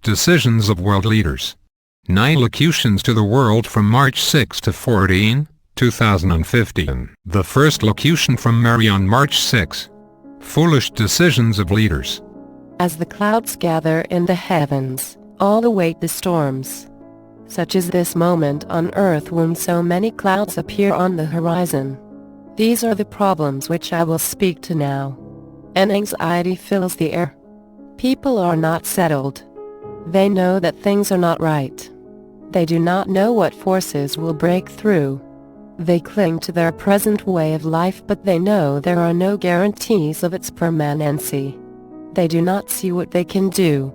Decisions of World Leaders. 9 Locutions to the World from March 6 to 14, 2015. The first locution from Mary on March 6. Foolish decisions of leaders. As the clouds gather in the heavens, all await the storms. Such is this moment on earth when so many clouds appear on the horizon. These are the problems which I will speak to now. And anxiety fills the air. People are not settled. They know that things are not right. They do not know what forces will break through. They cling to their present way of life, but they know there are no guarantees of its permanency. They do not see what they can do.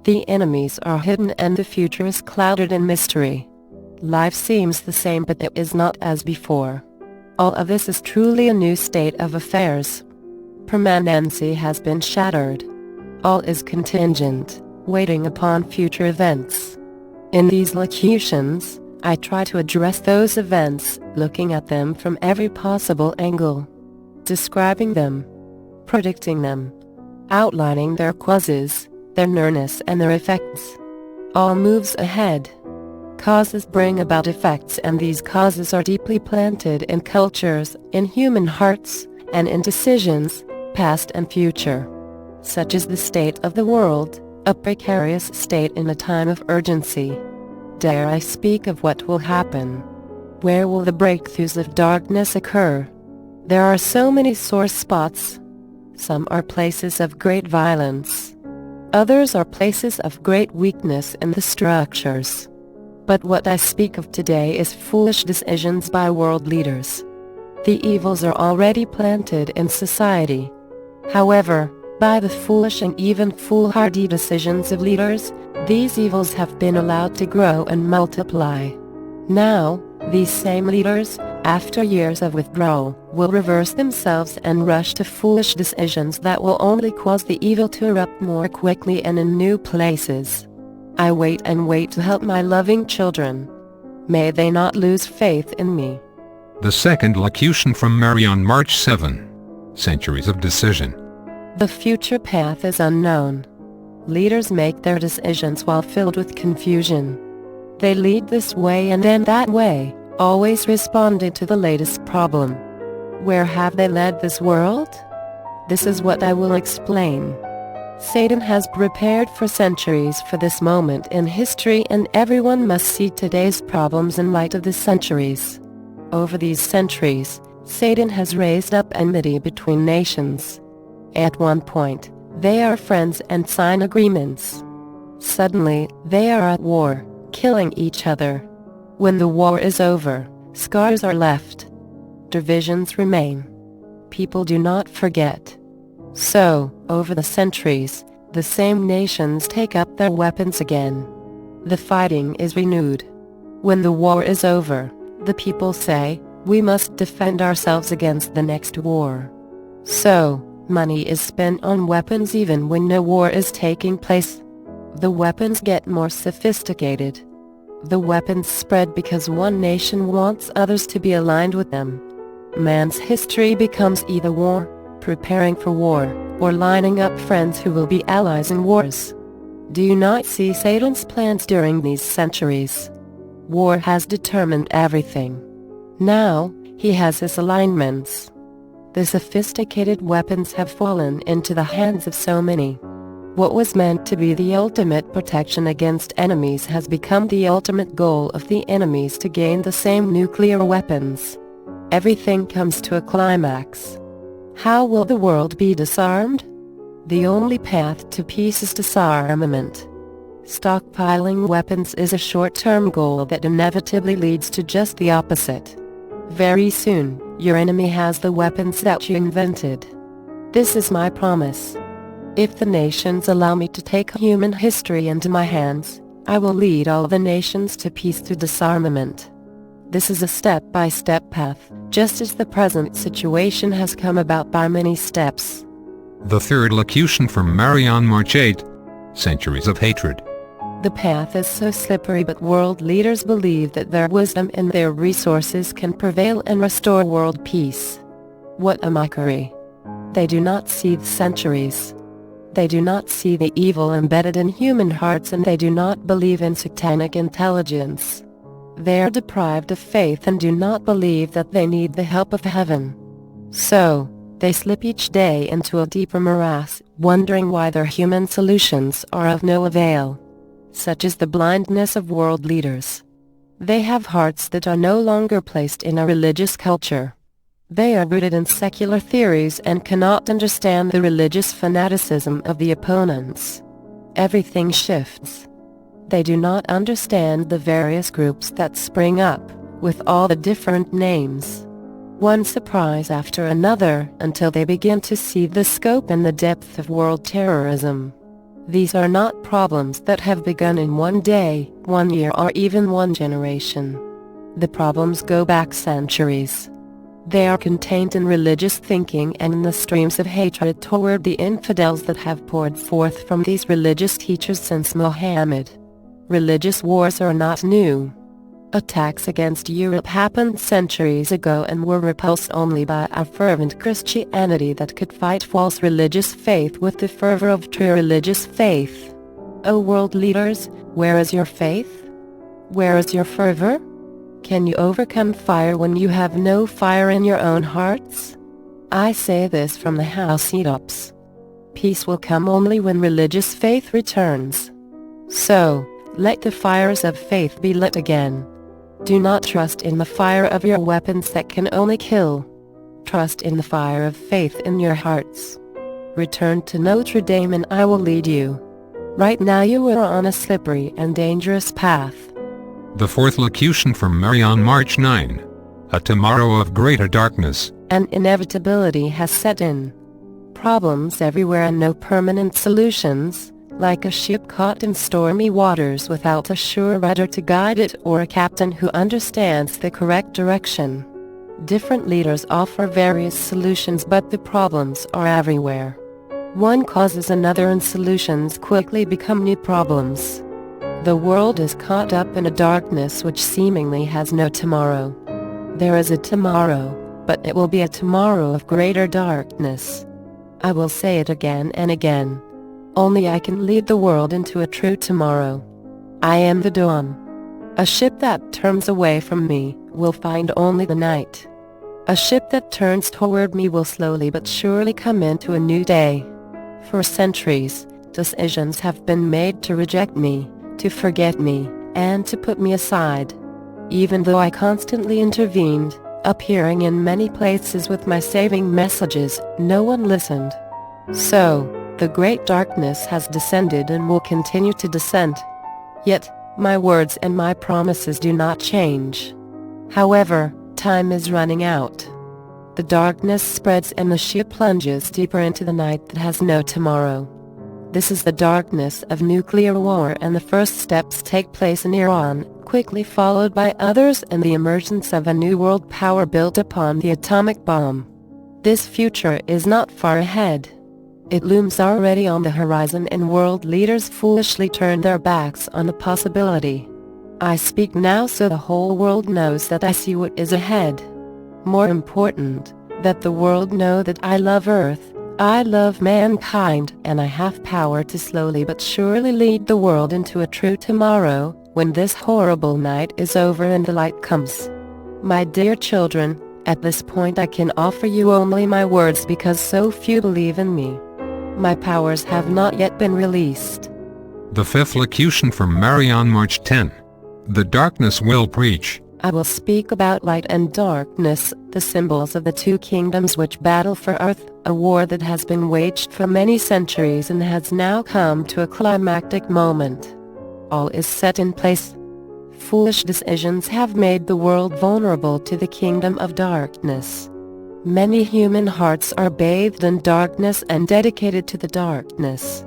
The enemies are hidden and the future is clouded in mystery. Life seems the same, but it is not as before. All of this is truly a new state of affairs. Permanency has been shattered. All is contingent, waiting upon future events. In these locutions, I try to address those events, looking at them from every possible angle, describing them, predicting them, outlining their causes, their nearness and their effects. All moves ahead. Causes bring about effects, and these causes are deeply planted in cultures, in human hearts, and in decisions, past and future. Such is the state of the world, a precarious state in a time of urgency. Dare I speak of what will happen? Where will the breakthroughs of darkness occur? There are so many sore spots. Some are places of great violence. Others are places of great weakness in the structures. But what I speak of today is foolish decisions by world leaders. The evils are already planted in society. However, by the foolish and even foolhardy decisions of leaders, these evils have been allowed to grow and multiply. Now, these same leaders, after years of withdrawal, will reverse themselves and rush to foolish decisions that will only cause the evil to erupt more quickly and in new places. I wait and wait to help my loving children. May they not lose faith in me. The second locution from Mary on March 7. Centuries of Decision. The future path is unknown. Leaders make their decisions while filled with confusion. They lead this way and then that way, always responding to the latest problem. Where have they led this world? This is what I will explain. Satan has prepared for centuries for this moment in history, and everyone must see today's problems in light of the centuries. Over these centuries, Satan has raised up enmity between nations. At one point, they are friends and sign agreements. Suddenly, they are at war, killing each other. When the war is over, scars are left. Divisions remain. People do not forget. So, over the centuries, the same nations take up their weapons again. The fighting is renewed. When the war is over, the people say, "We must defend ourselves against the next war." So, money is spent on weapons even when no war is taking place. The weapons get more sophisticated. The weapons spread because one nation wants others to be aligned with them. Man's history becomes either war, preparing for war, or lining up friends who will be allies in wars. Do you not see Satan's plans during these centuries? War has determined everything. Now, he has his alignments. The sophisticated weapons have fallen into the hands of so many. What was meant to be the ultimate protection against enemies has become the ultimate goal of the enemies to gain the same nuclear weapons. Everything comes to a climax. How will the world be disarmed? The only path to peace is disarmament. Stockpiling weapons is a short-term goal that inevitably leads to just the opposite. Very soon, your enemy has the weapons that you invented. This is my promise. If the nations allow me to take human history into my hands, I will lead all the nations to peace through disarmament. This is a step-by-step path, just as the present situation has come about by many steps. The third locution from Mary on March 8. Centuries of Hatred. The path is so slippery, but world leaders believe that their wisdom and their resources can prevail and restore world peace. What a mockery! They do not see the centuries. They do not see the evil embedded in human hearts, and they do not believe in satanic intelligence. They are deprived of faith and do not believe that they need the help of heaven. So, they slip each day into a deeper morass, wondering why their human solutions are of no avail. Such is the blindness of world leaders. They have hearts that are no longer placed in a religious culture. They are rooted in secular theories and cannot understand the religious fanaticism of the opponents. Everything shifts. They do not understand the various groups that spring up, with all the different names. One surprise after another, until they begin to see the scope and the depth of world terrorism. These are not problems that have begun in one day, 1 year, or even 1 generation. The problems go back centuries. They are contained in religious thinking and in the streams of hatred toward the infidels that have poured forth from these religious teachers since Muhammad. Religious wars are not new. Attacks against Europe happened centuries ago and were repulsed only by a fervent Christianity that could fight false religious faith with the fervor of true religious faith. O world leaders, where is your faith? Where is your fervor? Can you overcome fire when you have no fire in your own hearts? I say this from the housetops. Peace will come only when religious faith returns. So, let the fires of faith be lit again. Do not trust in the fire of your weapons that can only kill. Trust in the fire of faith in your hearts. Return to Notre Dame and I will lead you. Right now you are on a slippery and dangerous path. The fourth locution from Mary on March 9. A tomorrow of greater darkness. An inevitability has set in. Problems everywhere and no permanent solutions, like a ship caught in stormy waters without a sure rudder to guide it or a captain who understands the correct direction. Different leaders offer various solutions, but the problems are everywhere. One causes another and solutions quickly become new problems. The world is caught up in a darkness which seemingly has no tomorrow. There is a tomorrow, but it will be a tomorrow of greater darkness. I will say it again and again. Only I can lead the world into a true tomorrow. I am the dawn. A ship that turns away from me will find only the night. A ship that turns toward me will slowly but surely come into a new day. For centuries, decisions have been made to reject me, to forget me, and to put me aside. Even though I constantly intervened, appearing in many places with my saving messages, no one listened. So, the great darkness has descended and will continue to descend. Yet, my words and my promises do not change. However, time is running out. The darkness spreads and the ship plunges deeper into the night that has no tomorrow. This is the darkness of nuclear war, and the first steps take place in Iran, quickly followed by others, and the emergence of a new world power built upon the atomic bomb. This future is not far ahead. It looms already on the horizon, and world leaders foolishly turn their backs on the possibility. I speak now so the whole world knows that I see what is ahead. More important, that the world know that I love Earth, I love mankind, and I have power to slowly but surely lead the world into a true tomorrow, when this horrible night is over and the light comes. My dear children, at this point I can offer you only my words because so few believe in me. My powers have not yet been released. The fifth locution from Mary on March 10. The darkness will preach. I will speak about light and darkness, the symbols of the two kingdoms which battle for earth, a war that has been waged for many centuries and has now come to a climactic moment. All is set in place. Foolish decisions have made the world vulnerable to the kingdom of darkness. Many human hearts are bathed in darkness and dedicated to the darkness.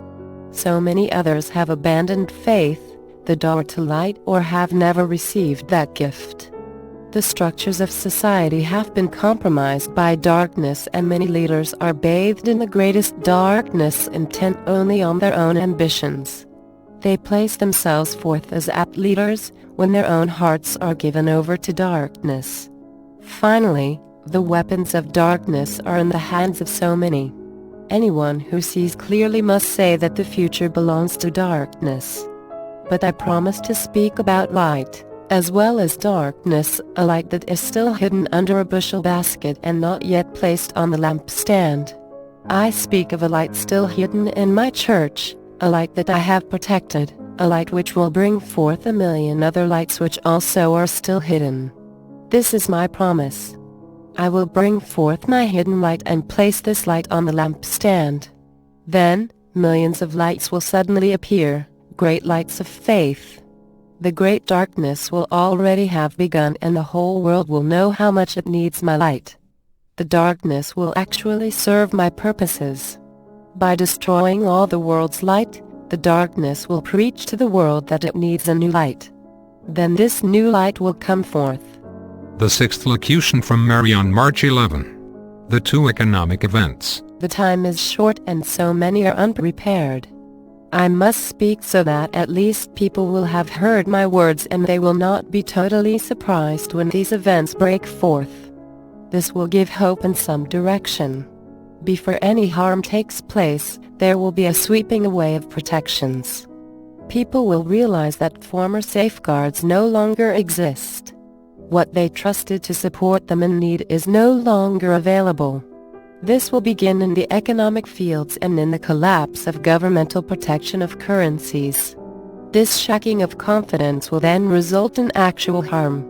So many others have abandoned faith, the door to light, or have never received that gift. The structures of society have been compromised by darkness, and many leaders are bathed in the greatest darkness, intent only on their own ambitions. They place themselves forth as apt leaders, when their own hearts are given over to darkness. Finally, the weapons of darkness are in the hands of so many. Anyone who sees clearly must say that the future belongs to darkness. But I promise to speak about light, as well as darkness, a light that is still hidden under a bushel basket and not yet placed on the lampstand. I speak of a light still hidden in my church, a light that I have protected, a light which will bring forth 1,000,000 other lights which also are still hidden. This is my promise. I will bring forth my hidden light and place this light on the lampstand. Then, millions of lights will suddenly appear, great lights of faith. The great darkness will already have begun and the whole world will know how much it needs my light. The darkness will actually serve my purposes. By destroying all the world's light, the darkness will preach to the world that it needs a new light. Then this new light will come forth. The sixth locution from Mary on March 11. The two economic events. The time is short and so many are unprepared. I must speak so that at least people will have heard my words and they will not be totally surprised when these events break forth. This will give hope in some direction. Before any harm takes place, there will be a sweeping away of protections. People will realize that former safeguards no longer exist. What they trusted to support them in need is no longer available. This will begin in the economic fields and in the collapse of governmental protection of currencies. This shaking of confidence will then result in actual harm.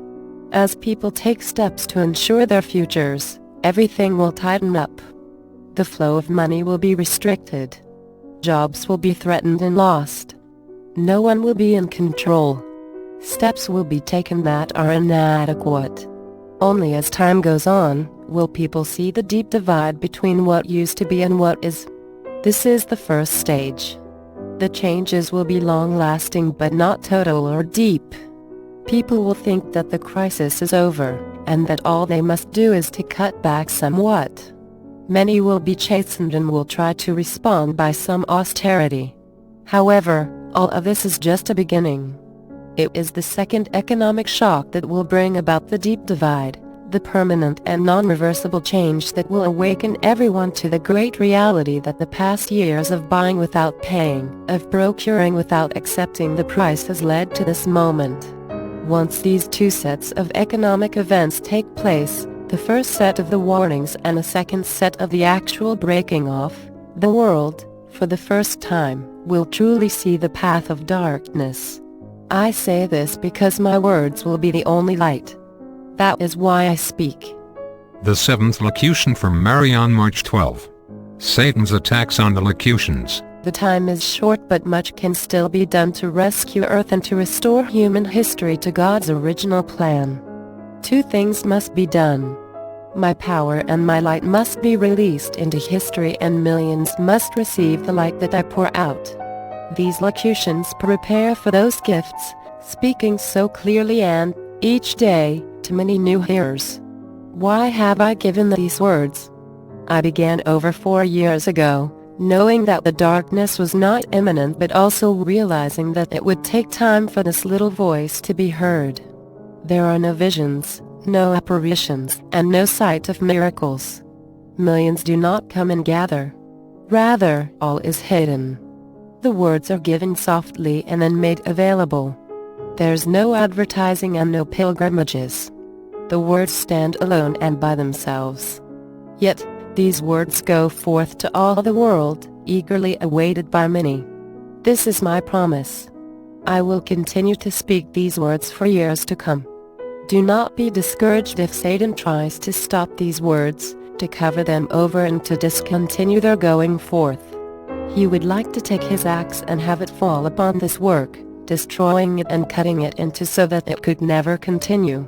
As people take steps to ensure their futures, everything will tighten up. The flow of money will be restricted. Jobs will be threatened and lost. No one will be in control. Steps will be taken that are inadequate. Only as time goes on, will people see the deep divide between what used to be and what is. This is the first stage. The changes will be long-lasting but not total or deep. People will think that the crisis is over, and that all they must do is to cut back somewhat. Many will be chastened and will try to respond by some austerity. However, all of this is just a beginning. It is the second economic shock that will bring about the deep divide, the permanent and non-reversible change that will awaken everyone to the great reality that the past years of buying without paying, of procuring without accepting the price has led to this moment. Once these two sets of economic events take place, the first set of the warnings and the second set of the actual breaking off, the world, for the first time, will truly see the path of darkness. I say this because my words will be the only light. That is why I speak. The seventh locution from Mary on March 12. Satan's attacks on the locutions. The time is short but much can still be done to rescue Earth and to restore human history to God's original plan. Two things must be done. My power and my light must be released into history and millions must receive the light that I pour out. These locutions prepare for those gifts, speaking so clearly and, each day, to many new hearers. Why have I given these words? I began over 4 years ago, knowing that the darkness was not imminent but also realizing that it would take time for this little voice to be heard. There are no visions, no apparitions, and no sight of miracles. Millions do not come and gather. Rather, all is hidden. The words are given softly and then made available. There's no advertising and no pilgrimages. The words stand alone and by themselves. Yet, these words go forth to all the world, eagerly awaited by many. This is my promise. I will continue to speak these words for years to come. Do not be discouraged if Satan tries to stop these words, to cover them over and to discontinue their going forth. He would like to take his axe and have it fall upon this work, destroying it and cutting it into so that it could never continue.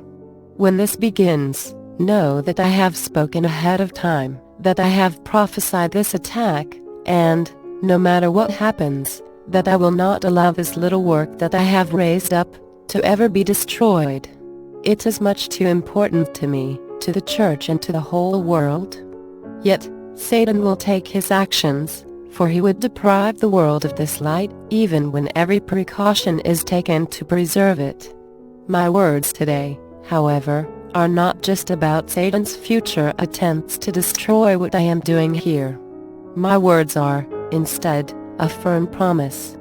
When this begins, know that I have spoken ahead of time, that I have prophesied this attack, and, no matter what happens, that I will not allow this little work that I have raised up, to ever be destroyed. It is much too important to me, to the church and to the whole world. Yet, Satan will take his actions, for he would deprive the world of this light, even when every precaution is taken to preserve it. My words today, however, are not just about Satan's future attempts to destroy what I am doing here. My words are, instead, a firm promise.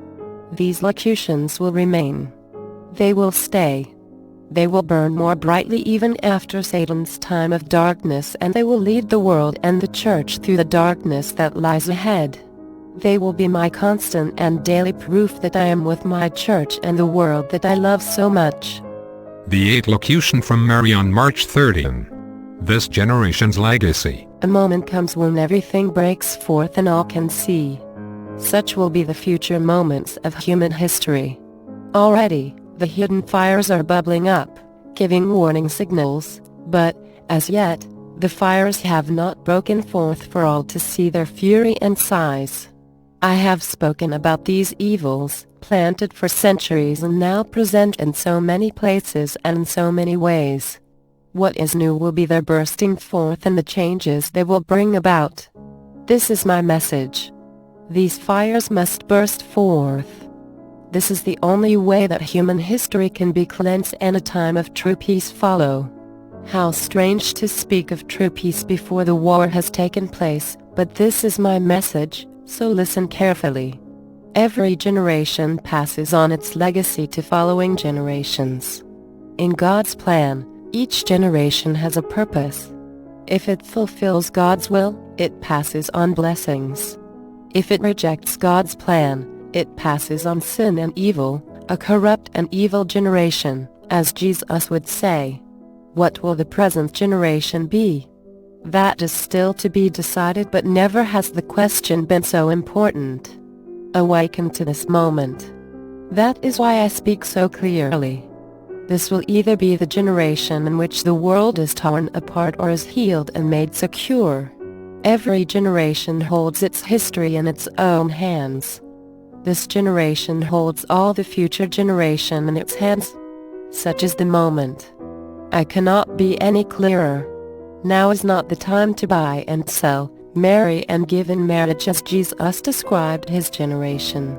These locutions will remain. They will stay. They will burn more brightly even after Satan's time of darkness, and they will lead the world and the church through the darkness that lies ahead. They will be my constant and daily proof that I am with my church and the world that I love so much. The 8th locution from Mary on March 30. This generation's legacy. A moment comes when everything breaks forth and all can see. Such will be the future moments of human history. Already, the hidden fires are bubbling up, giving warning signals, but, as yet, the fires have not broken forth for all to see their fury and size. I have spoken about these evils, planted for centuries and now present in so many places and in so many ways. What is new will be their bursting forth and the changes they will bring about. This is my message. These fires must burst forth. This is the only way that human history can be cleansed and a time of true peace follow. How strange to speak of true peace before the war has taken place, but this is my message, so listen carefully. Every generation passes on its legacy to following generations. In God's plan, each generation has a purpose. If it fulfills God's will, it passes on blessings. If it rejects God's plan, it passes on sin and evil, a corrupt and evil generation, as Jesus would say. What will the present generation be? That is still to be decided, but never has the question been so important. Awaken to this moment. That is why I speak so clearly. This will either be the generation in which the world is torn apart or is healed and made secure. Every generation holds its history in its own hands. This generation holds all the future generation in its hands. Such is the moment. I cannot be any clearer. Now is not the time to buy and sell, marry and give in marriage as Jesus described his generation.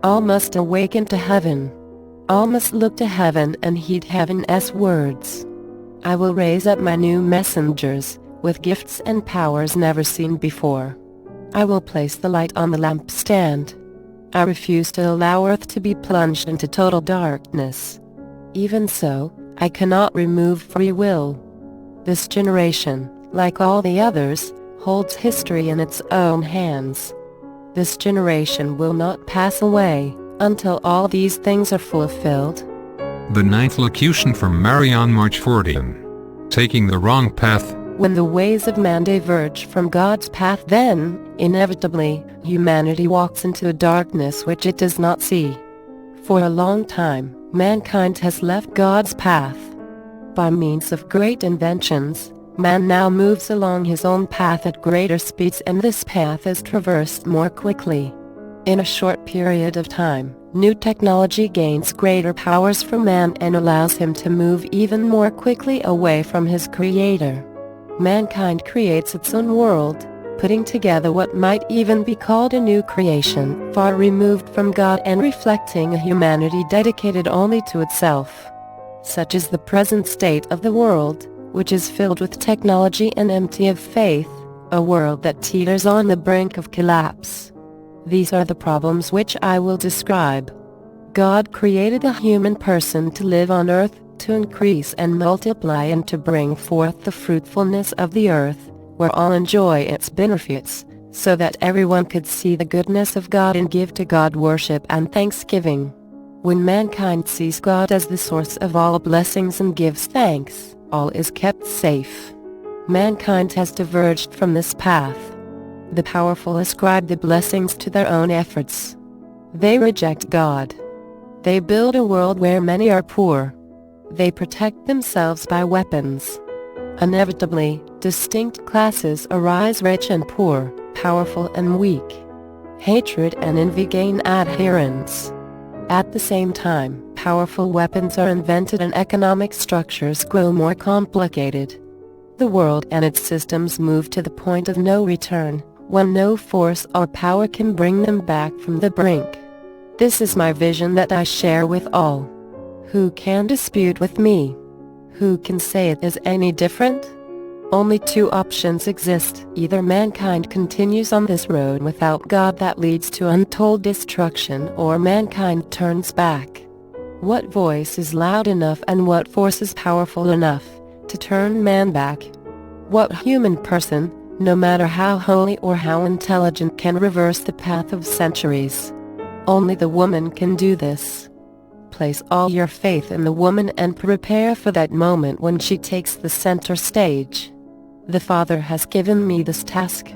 All must awaken to heaven. All must look to heaven and heed heaven's words. I will raise up my new messengers, with gifts and powers never seen before. I will place the light on the lampstand. I refuse to allow earth to be plunged into total darkness. Even so, I cannot remove free will. This generation, like all the others, holds history in its own hands. This generation will not pass away until all these things are fulfilled. The 9th locution from Mary on March 14. Taking the wrong path. When the ways of man diverge from God's path, then, inevitably, humanity walks into a darkness which it does not see. For a long time, mankind has left God's path. By means of great inventions, man now moves along his own path at greater speeds, and this path is traversed more quickly. In a short period of time, new technology gains greater powers for man and allows him to move even more quickly away from his Creator. Mankind creates its own world, putting together what might even be called a new creation, far removed from God and reflecting a humanity dedicated only to itself. Such is the present state of the world, which is filled with technology and empty of faith, a world that teeters on the brink of collapse. These are the problems which I will describe. God created a human person to live on earth, to increase and multiply and to bring forth the fruitfulness of the earth, where all enjoy its benefits, so that everyone could see the goodness of God and give to God worship and thanksgiving. When mankind sees God as the source of all blessings and gives thanks, all is kept safe. Mankind has diverged from this path. The powerful ascribe the blessings to their own efforts. They reject God. They build a world where many are poor. They protect themselves by weapons. Inevitably, distinct classes arise: rich and poor, powerful and weak. Hatred and envy gain adherents. At the same time, powerful weapons are invented and economic structures grow more complicated. The world and its systems move to the point of no return, when no force or power can bring them back from the brink. This is my vision that I share with all. Who can dispute with me? Who can say it is any different? Only two options exist. Either mankind continues on this road without God that leads to untold destruction, or mankind turns back. What voice is loud enough and what force is powerful enough to turn man back? What human person, no matter how holy or how intelligent, can reverse the path of centuries? Only the woman can do this. Place all your faith in the woman and prepare for that moment when she takes the center stage. The Father has given me this task.